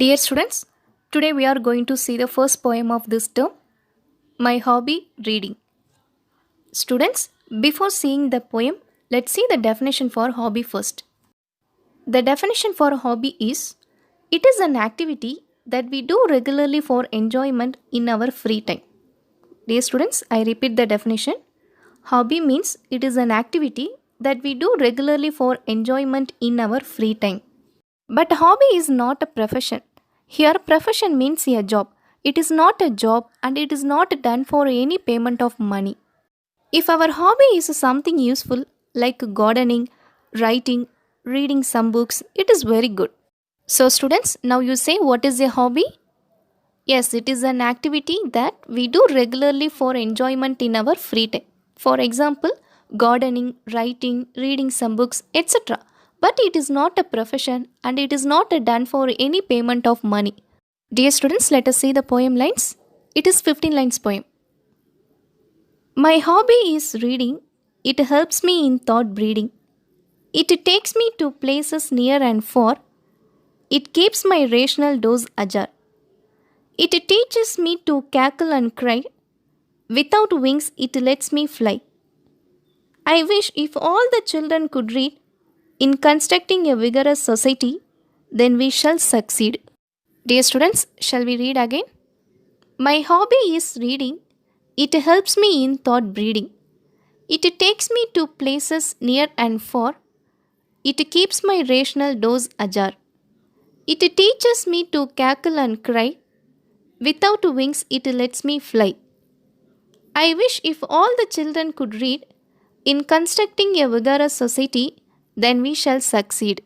Dear students, today we are going to see the first poem of this term, My Hobby Reading. Students, before seeing the poem, let's see the definition for hobby first. The definition for hobby is it is an activity that we do regularly for enjoyment in our free time. Dear students, I repeat the definition. Hobby means it is an activity that we do regularly for enjoyment in our free time. But hobby is not a profession. Here, profession means a job. It is not a job and it is not done for any payment of money. If our hobby is something useful like gardening, writing, reading some books, it is very good. So, students, now you say what is a hobby? Yes, it is an activity that we do regularly for enjoyment in our free time. For example, gardening, writing, reading some books, etc. But it is not a profession and it is not done for any payment of money. Dear students, let us see the poem lines. It is 15 lines poem. My hobby is reading. It helps me in thought breeding. It takes me to places near and far. It keeps my rational doors ajar. It teaches me to cackle and cry. Without wings, it lets me fly. I wish if all the children could read, in constructing a vigorous society, then we shall succeed. Dear students, shall we read again? My hobby is reading. It helps me in thought breeding. It takes me to places near and far. It keeps my rational doors ajar. It teaches me to cackle and cry. Without wings, it lets me fly. I wish if all the children could read, in constructing a vigorous society, then we shall succeed.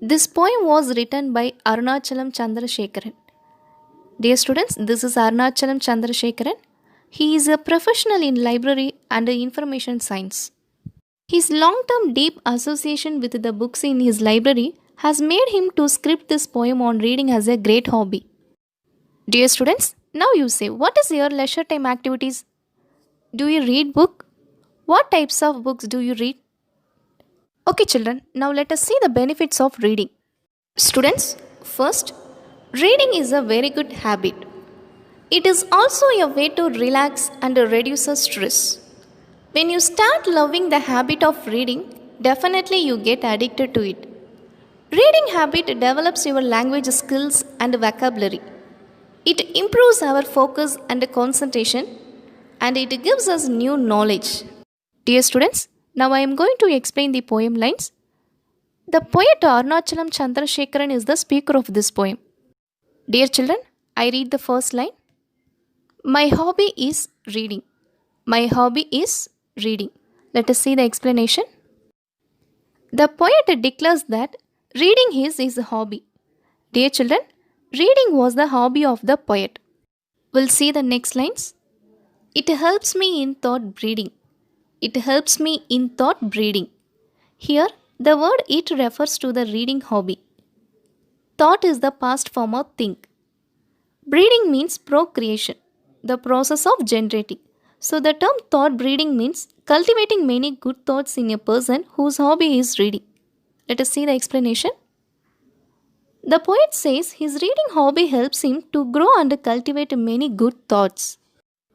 This poem was written by Arunachalam Chandrasekharan. Dear students, this is Arunachalam Chandrasekharan. He is a professional in library and information science. His long-term deep association with the books in his library has made him to script this poem on reading as a great hobby. Dear students, now you say, what is your leisure time activities? Do you read book? What types of books do you read? Okay children, now let us see the benefits of reading. Students, first, reading is a very good habit. It is also a way to relax and reduce stress. When you start loving the habit of reading, definitely you get addicted to it. Reading habit develops your language skills and vocabulary. It improves our focus and concentration, and it gives us new knowledge. Dear students, now I am going to explain the poem lines. The poet Arunachalam Chandrasekharan is the speaker of this poem. Dear children, I read the first line. My hobby is reading. My hobby is reading. Let us see the explanation. The poet declares that reading is his hobby. Dear children, reading was the hobby of the poet. We'll see the next lines. It helps me in thought breeding. It helps me in thought breeding. Here, the word it refers to the reading hobby. Thought is the past form of think. Breeding means procreation, the process of generating. So the term thought breeding means cultivating many good thoughts in a person whose hobby is reading. Let us see the explanation. The poet says his reading hobby helps him to grow and cultivate many good thoughts.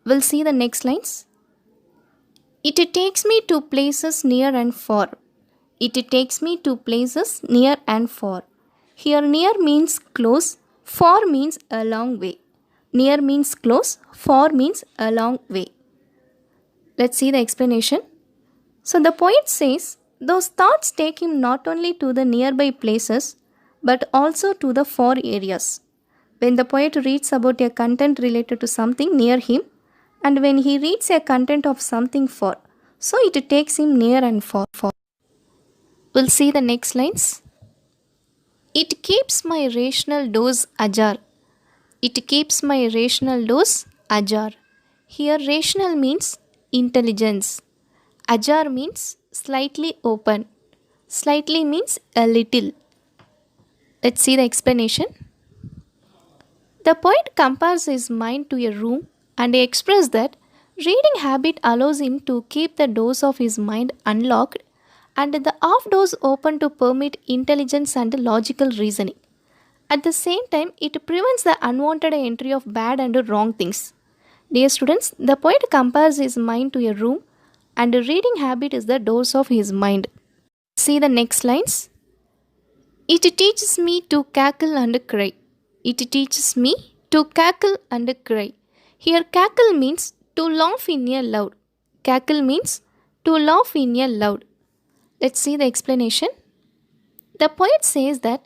We'll see the next lines. It takes me to places near and far. It takes me to places near and far. Here near means close, far means a long way. Near means close, far means a long way. Let's see the explanation. So the poet says, those thoughts take him not only to the nearby places, but also to the far areas. When the poet reads about a content related to something near him, and when he reads a content of something far, so it takes him near and far. We'll see the next lines. It keeps my rational doors ajar. It keeps my rational doors ajar. Here rational means intelligence. Ajar means slightly open. Slightly means a little. Let's see the explanation. The poet compares his mind to a room and he expresses that reading habit allows him to keep the doors of his mind unlocked and the off doors open to permit intelligence and logical reasoning. At the same time, it prevents the unwanted entry of bad and wrong things. Dear students, the poet compares his mind to a room and a reading habit is the doors of his mind. See the next lines. It teaches me to cackle and cry. It teaches me to cackle and cry. Here, cackle means to laugh in a loud. Cackle means to laugh in a loud. Let's see the explanation. The poet says that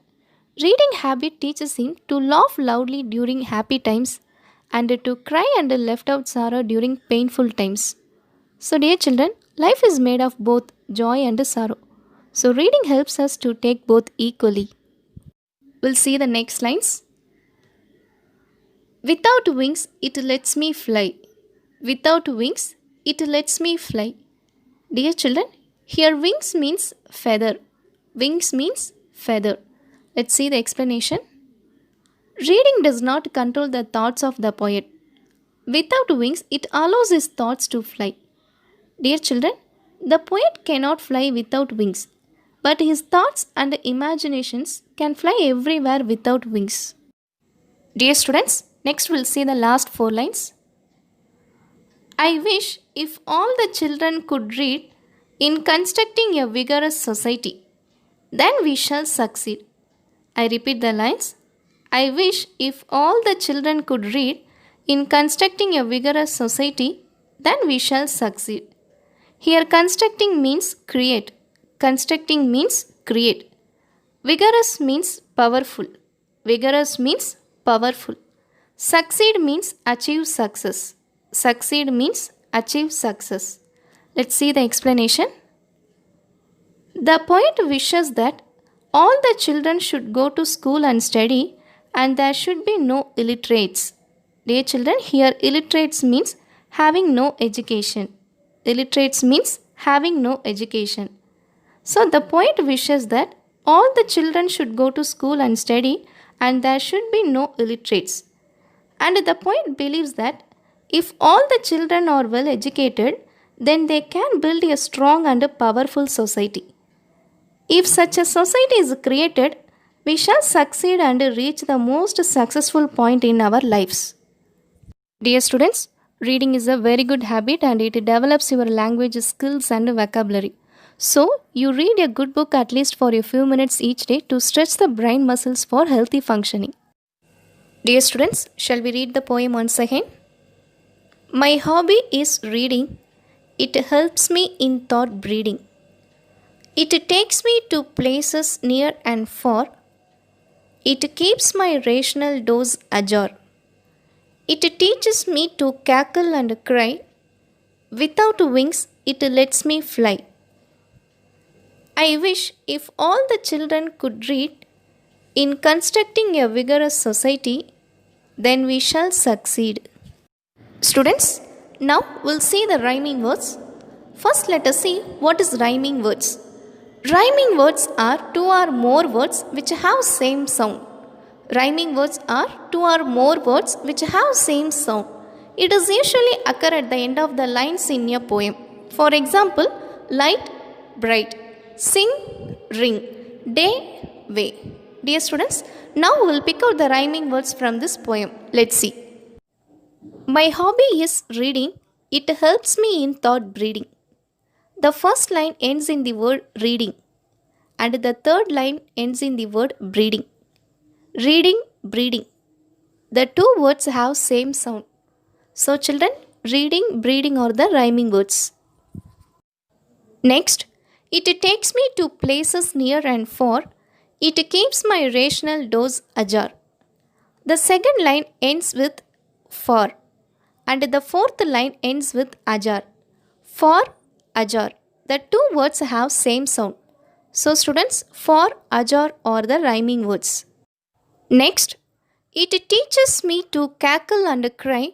reading habit teaches him to laugh loudly during happy times and to cry and left out sorrow during painful times. So, dear children, life is made of both joy and sorrow. So, reading helps us to take both equally. We'll see the next lines. Without wings, it lets me fly. Without wings, it lets me fly. Dear children, here wings means feather. Wings means feather. Let's see the explanation. Reading does not control the thoughts of the poet. Without wings, it allows his thoughts to fly. Dear children, the poet cannot fly without wings, but his thoughts and imaginations can fly everywhere without wings. Dear students, next we'll see the last 4 lines. I wish if all the children could read in constructing a vigorous society, then we shall succeed. I repeat the lines. I wish if all the children could read in constructing a vigorous society, then we shall succeed. Here, constructing means create. Constructing means create. Vigorous means powerful. Vigorous means powerful. Succeed means achieve success. Succeed means achieve success. Let's see the explanation. The poet wishes that all the children should go to school and study and there should be no illiterates. Dear children, here illiterates means having no education. Illiterates means having no education. So the poet wishes that all the children should go to school and study and there should be no illiterates. And the poet believes that if all the children are well educated, then they can build a strong and a powerful society. If such a society is created, we shall succeed and reach the most successful point in our lives. Dear students, reading is a very good habit and it develops your language skills and vocabulary. So, you read a good book at least for a few minutes each day to stretch the brain muscles for healthy functioning. Dear students, shall we read the poem once again? My hobby is reading. It helps me in thought breeding. It takes me to places near and far. It keeps my rational doors ajar. It teaches me to cackle and cry. Without wings, it lets me fly. I wish if all the children could read in constructing a vigorous society, then we shall succeed. Students, now we'll see the rhyming words. First, let us see what is rhyming words. Rhyming words are two or more words which have same sound. Rhyming words are two or more words which have same sound. It is usually occur at the end of the lines in a poem. For example, light, bright, sing, ring, day, way. Dear students, now we will pick out the rhyming words from this poem. Let's see. My hobby is reading. It helps me in thought breeding. The first line ends in the word reading and the third line ends in the word breeding. Reading, breeding. The two words have same sound. So children, reading, breeding are the rhyming words. Next, it takes me to places near and far. It keeps my rational doors ajar. The second line ends with far and the fourth line ends with ajar. For, ajar. The two words have same sound. So students, for, ajar are the rhyming words. Next, it teaches me to cackle and cry.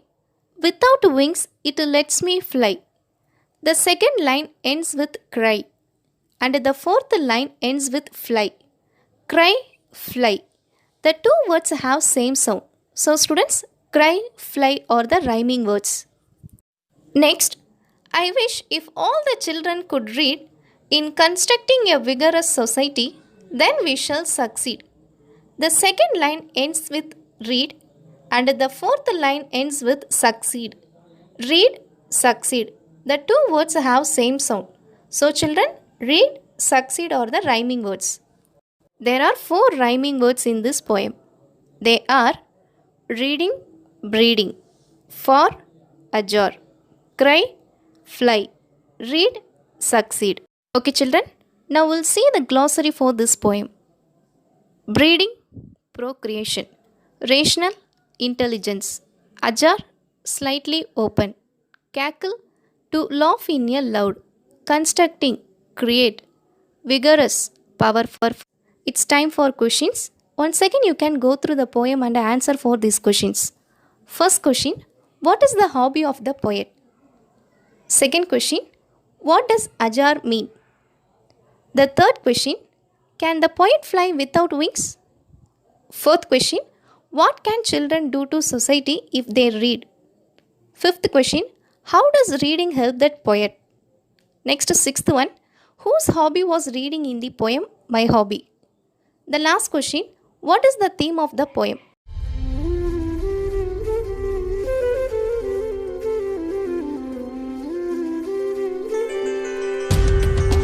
Without wings, it lets me fly. The second line ends with cry and the fourth line ends with fly. Cry, fly. The two words have same sound. So students, cry, fly are the rhyming words. Next, I wish if all the children could read in constructing a vigorous society, then we shall succeed. The second line ends with read and the fourth line ends with succeed. Read, succeed. The two words have same sound. So children, read, succeed are the rhyming words. There are four rhyming words in this poem. They are reading, breeding, for, ajar, cry, fly, read, succeed. Okay children, now we'll see the glossary for this poem. Breeding, procreation. Rational, intelligence. Ajar, slightly open. Cackle, to laugh in a loud. Constructing, create. Vigorous, powerful. It's time for questions. Once again, you can go through the poem and answer for these questions. First question, what is the hobby of the poet? Second question, what does ajar mean? The third question, can the poet fly without wings? Fourth question, what can children do to society if they read? Fifth question, how does reading help that poet? Next, sixth one, whose hobby was reading in the poem My Hobby? The last question, what is the theme of the poem?